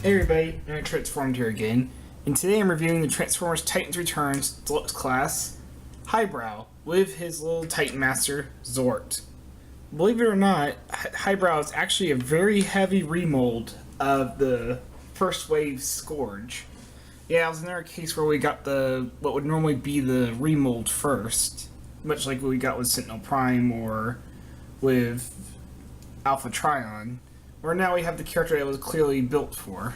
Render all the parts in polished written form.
Hey everybody, I'm Transformed here again, and today I'm reviewing the Transformers Titans Returns Deluxe class, Highbrow, with his little Titan Master, Zort. Believe it or not, Highbrow is actually a very heavy remold of the first wave Scourge. Yeah, it was another case where we got what would normally be the remold first, much like what we got with Sentinel Prime or with Alpha Trion. Where now we have the character that was clearly built for.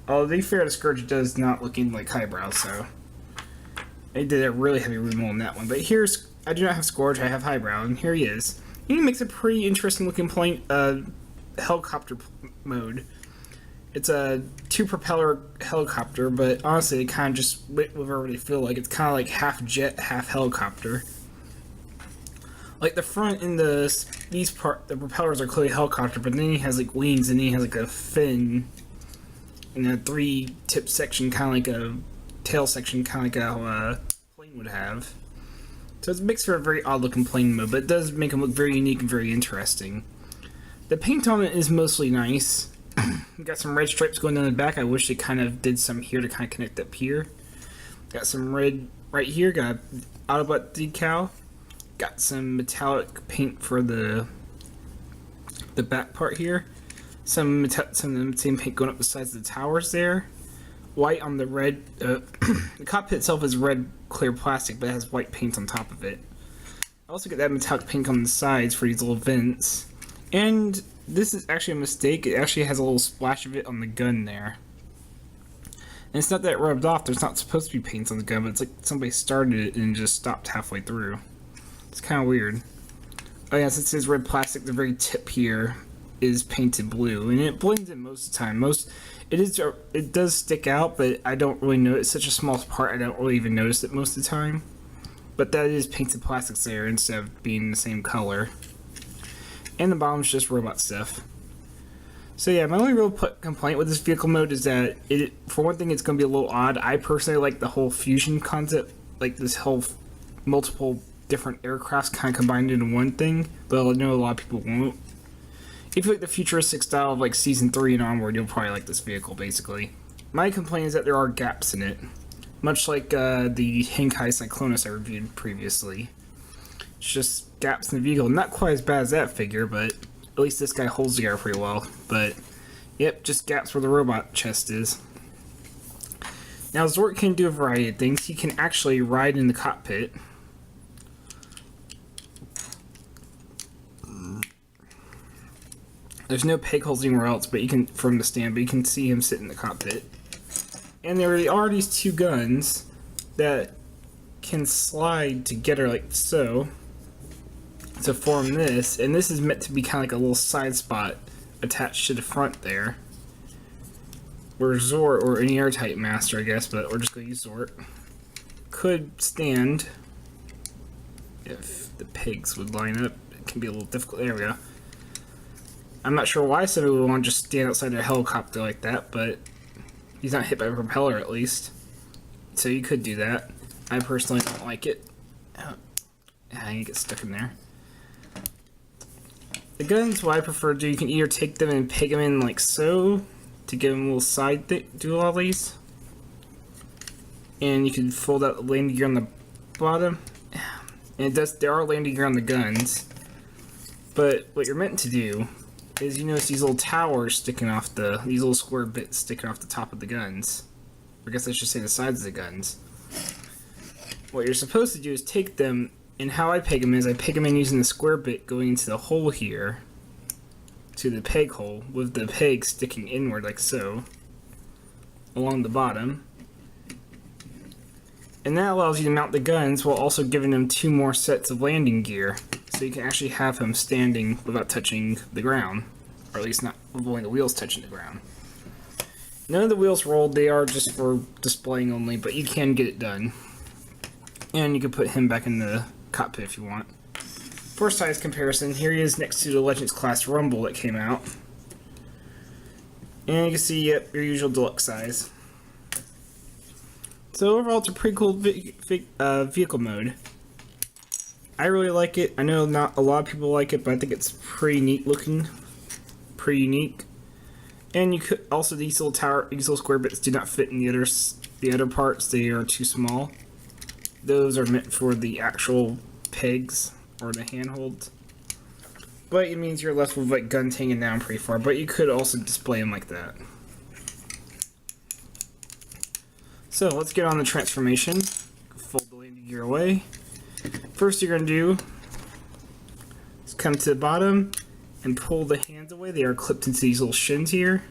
Although, to be fair, the Scourge does not look anything like Highbrow, so they did a really heavy remold in that one. But I do not have Scourge, I have Highbrow, and here he is. He makes a pretty interesting looking helicopter mode. It's a 2-propeller helicopter, but honestly, it kind of just whatever they feel like. It's kind of like half jet, half helicopter. Like the front and the propellers are clearly helicopter, but then he has like wings and then he has like a fin and a 3-tip section, kind of like a tail section, kind of like a plane would have. So it makes for a very odd looking plane mode, but it does make him look very unique and very interesting. The paint on it is mostly nice. Got some red stripes going down the back. I wish they kind of did some here to kind of connect up here. Got some red right here. Got Autobot decal. Got some metallic paint for the back part here. Some of the same paint going up the sides of the towers there. White on the red. The cockpit itself is red clear plastic, but it has white paint on top of it. I also get that metallic paint on the sides for these little vents. And this is actually a mistake. It actually has a little splash of it on the gun there. And it's not that it rubbed off. There's not supposed to be paint on the gun, but it's like somebody started it and just stopped halfway through. It's kind of weird. Oh yeah, since it's red plastic, the very tip here is painted blue, and it blends in most of the time. It does stick out, but I don't really know. It's such a small part, I don't really even notice it most of the time. But that is painted plastics there instead of being the same color. And the bottom's just robot stuff. So yeah, my only real complaint with this vehicle mode is that for one thing, it's going to be a little odd. I personally like the whole fusion concept, like this whole multiple different aircrafts kind of combined into one thing, but I know a lot of people won't. If you like the futuristic style of like Season 3 and onward, you'll probably like this vehicle, basically. My complaint is that there are gaps in it, much like the Henkai Cyclonus I reviewed previously. It's just gaps in the vehicle. Not quite as bad as that figure, but at least this guy holds together pretty well. But, yep, just gaps where the robot chest is. Now, Zort can do a variety of things. He can actually ride in the cockpit. There's no peg holes anywhere else, but you can from the stand, but you can see him sit in the cockpit. And there are these two guns that can slide together like so to form this, and this is meant to be kind of like a little side spot attached to the front there. Where Zort, or any other Titan Master, I guess, but we're just going to use Zort, could stand if the pegs would line up. It can be a little difficult. There we go. I'm not sure why somebody would want to just stand outside a helicopter like that, but he's not hit by a propeller at least. So you could do that. I personally don't like it. I get stuck in there. The guns, what I prefer to do, you can either take them and peg them in like so, to give them a little side do all these. And you can fold out the landing gear on the bottom. And there are landing gear on the guns. But what you're meant to do is you notice these little towers sticking off these little square bits sticking off the top of the guns. I guess I should say the sides of the guns. What you're supposed to do is take them, and how I peg them is I peg them in using the square bit going into the hole here, to the peg hole, with the peg sticking inward like so, along the bottom. And that allows you to mount the guns while also giving them 2 more sets of landing gear. So you can actually have him standing without touching the ground. Or at least not avoiding the wheels touching the ground. None of the wheels rolled, they are just for displaying only, but you can get it done. And you can put him back in the cockpit if you want. For size comparison, here he is next to the Legends Class Rumble that came out. And you can see, yep, your usual deluxe size. So overall, it's a pretty cool vehicle mode. I really like it. I know not a lot of people like it, but I think it's pretty neat looking. Pretty unique. And you could also, these little square bits do not fit in the other parts. They are too small. Those are meant for the actual pegs or the handholds. But it means you're left with like guns hanging down pretty far. But you could also display them like that. So let's get on the transformation. Fold the landing gear away. First you're going to do is come to the bottom and pull the hands away. They are clipped into these little shins here.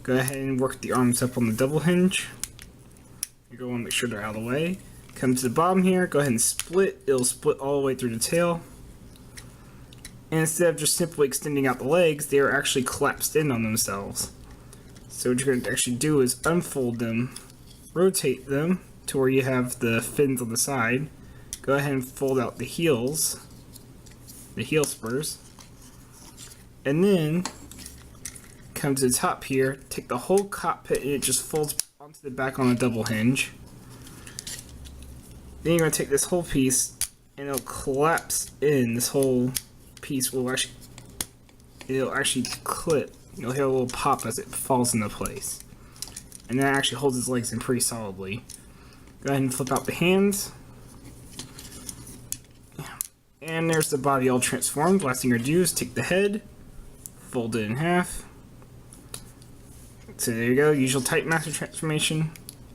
Go ahead and work the arms up on the double hinge. You're going to make sure they're out of the way. Come to the bottom here, go ahead and split. It'll split all the way through the tail. And instead of just simply extending out the legs, they are actually collapsed in on themselves. So what you're going to actually do is unfold them, rotate them to where you have the fins on the side. Go ahead and fold out the heels, the heel spurs. And then come to the top here, take the whole cockpit and it just folds onto the back on a double hinge. Then you're going to take this whole piece and it'll collapse in. This whole piece will actually clip. You'll hear a little pop as it falls into place. And that actually holds his legs in pretty solidly. Go ahead and flip out the hands. And there's the body all transformed. Last thing you're going to do is take the head, fold it in half. So there you go, usual Titan Master transformation.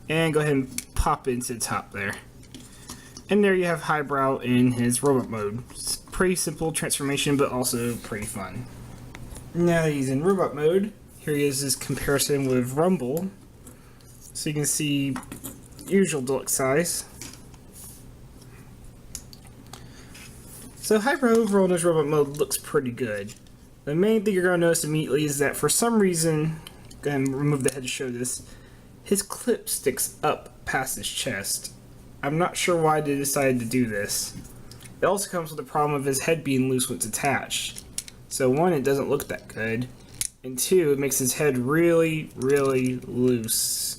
And go ahead and pop it into the top there. And there you have Highbrow in his robot mode. It's pretty simple transformation, but also pretty fun. Now that he's in robot mode, here he is his comparison with Rumble. So you can see usual Deluxe size. So Highbrow overall in his robot mode looks pretty good. The main thing you're going to notice immediately is that for some reason, go ahead and remove the head to show this, his clip sticks up past his chest. I'm not sure why they decided to do this. It also comes with the problem of his head being loose when it's attached. So one, it doesn't look that good. And two, it makes his head really, really loose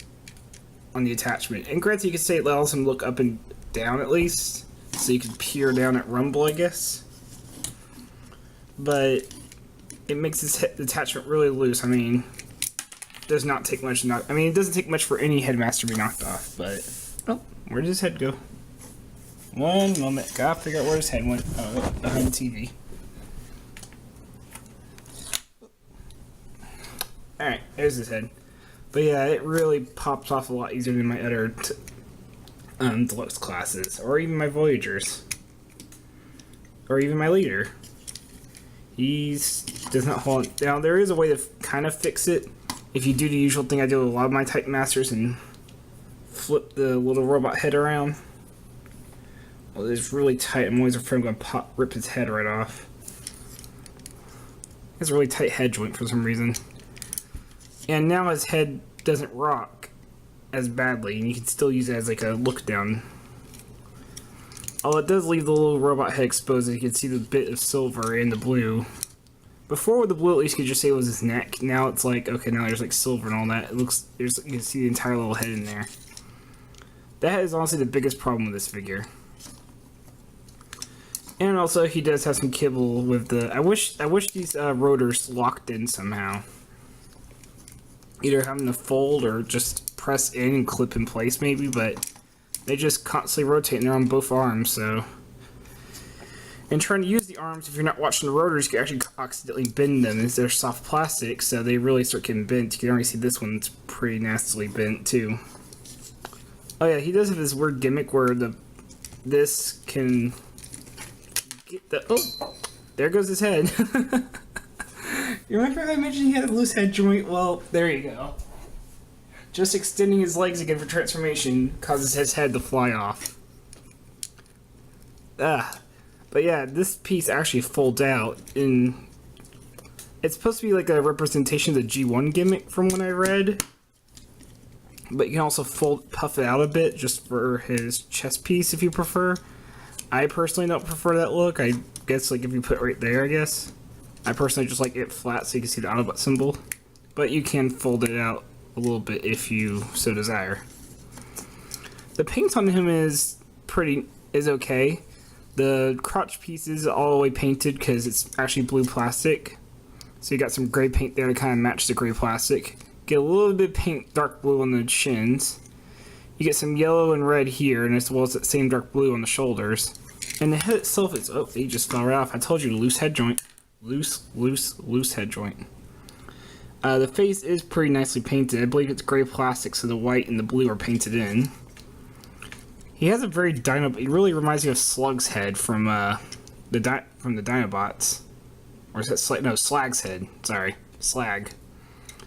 on the attachment. And granted, you could say it allows him to look up and down at least. So you can peer down at Rumble, I guess. But it makes his head attachment really loose. I mean, it does not take much it doesn't take much for any headmaster to be knocked off, but... Oh, where did his head go? One moment. Gotta figure out where his head went. Oh, behind the TV. Alright, there's his head. But yeah, it really pops off a lot easier than my other Deluxe classes, or even my Voyagers, or even my Leader. He does not hold it. Now, there is a way to kind of fix it. If you do the usual thing I do with a lot of my Titan Masters and flip the little robot head around. Well, it's really tight. I'm always afraid I'm going to rip his head right off. He has a really tight head joint for some reason. And now his head doesn't rock as badly, and you can still use it as like a look down. Although it does leave the little robot head exposed, you can see the bit of silver and the blue. Before with the blue, at least you could just say it was his neck. Now it's like, okay, now there's like silver and all that. It looks, you can see the entire little head in there. That is honestly the biggest problem with this figure. And also, he does have some kibble with the... I wish these rotors locked in somehow. Either having to fold or just press in and clip in place maybe, but they just constantly rotate and they're on both arms, so... And trying to use the arms, if you're not watching the rotors, you can actually accidentally bend them, as they're soft plastic, so they really start getting bent. You can already see this one's pretty nastily bent, too. Oh yeah, he does have this weird gimmick where this can get the... Oh! There goes his head. You remember I mentioned he had a loose head joint? Well, there you go. Just extending his legs again for transformation causes his head to fly off. But yeah, this piece actually folds out, and it's supposed to be like a representation of the G1 gimmick from what I read. But you can also puff it out a bit just for his chest piece if you prefer. I personally don't prefer that look. I guess like if you put it right there, I guess. I personally just like it flat so you can see the Autobot symbol. But you can fold it out a little bit if you so desire. The paint on him is okay. The crotch piece is all the way painted because it's actually blue plastic. So you got some gray paint there to kind of match the gray plastic. Get a little bit of paint dark blue on the shins. You get some yellow and red here, and as well as that same dark blue on the shoulders. And the head itself is, oh, he just fell right off. I told you, loose head joint. Loose head joint. The face is pretty nicely painted. I believe it's gray plastic, so the white and the blue are painted in. He has a very he really reminds me of Slug's head from the Dinobots. Or is that no, Slag's head. Sorry, Slag.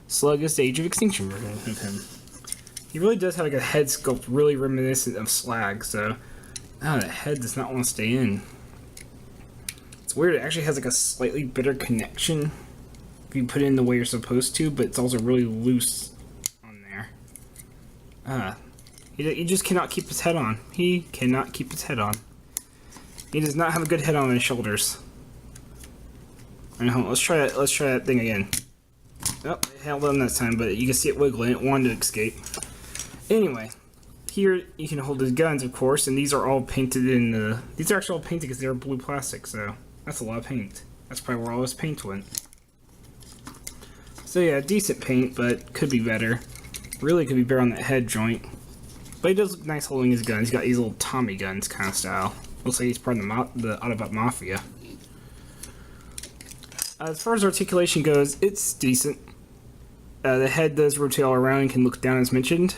Slug is the Age of Extinction version of him. He really does have like a head sculpt really reminiscent of Slag, so the head does not want to stay in. It's weird, it actually has like a slightly better connection if you put it in the way you're supposed to, but it's also really loose on there. He just cannot keep his head on. He cannot keep his head on. He does not have a good head on his shoulders. Alright, hold on, let's try that thing again. Oh, it held on this time, but you can see it wiggling. It wanted to escape. Anyway, here you can hold his guns, of course, and these are all painted in the... These are actually all painted because they're blue plastic, so that's a lot of paint. That's probably where all this paint went. So yeah, decent paint, but could be better. Really could be better on that head joint. But he does look nice holding his guns. He's got these little Tommy guns kind of style. Looks like he's part of the Autobot Mafia. As far as articulation goes, it's decent. The head does rotate all around and can look down as mentioned.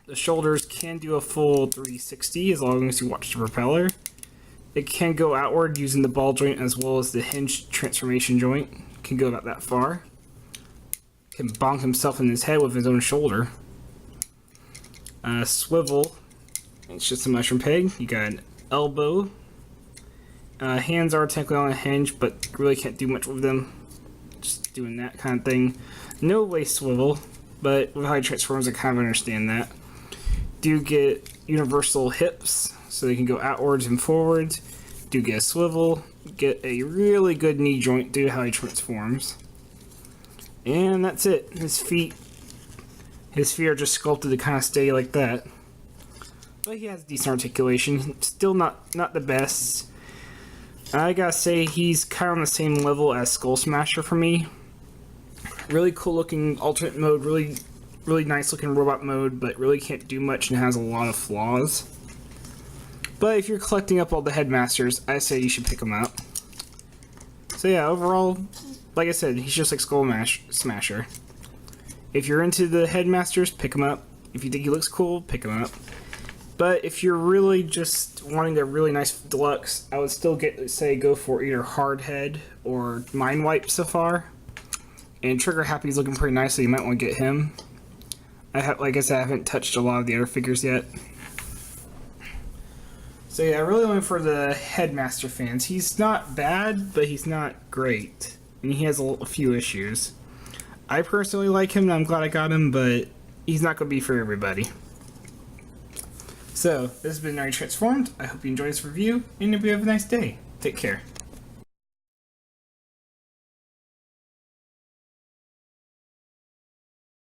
The shoulders can do a full 360 as long as you watch the propeller. It can go outward using the ball joint as well as the hinge transformation joint. Can go about that far. Can bonk himself in his head with his own shoulder. Swivel. It's just a mushroom peg. You got an elbow. Hands are technically on a hinge, but really can't do much with them. Just doing that kind of thing. No waist swivel, but with how he transforms, I kind of understand that. Do get universal hips, so they can go outwards and forwards. Do get a swivel. Get a really good knee joint due to how he transforms. And that's it. His feet are just sculpted to kind of stay like that. But he has decent articulation. Still not the best. I gotta say, he's kind of on the same level as Skull Smasher for me. Really cool looking alternate mode, really nice looking robot mode, but really can't do much and has a lot of flaws. But if you're collecting up all the Headmasters, I say you should pick them up. So yeah, overall, like I said, he's just like Skull Smasher. If you're into the Headmasters, pick him up. If you think he looks cool, pick him up. But if you're really just wanting a really nice deluxe, I would still go for either Hardhead or Mind Wipe so far. And Trigger Happy's looking pretty nice, so you might want to get him. Like I said, I haven't touched a lot of the other figures yet. So yeah, really only for the Headmaster fans. He's not bad, but he's not great. And he has a few issues. I personally like him, and I'm glad I got him, but he's not going to be for everybody. So, this has been Nari Transformed. I hope you enjoyed this review, and hope you have a nice day. Take care.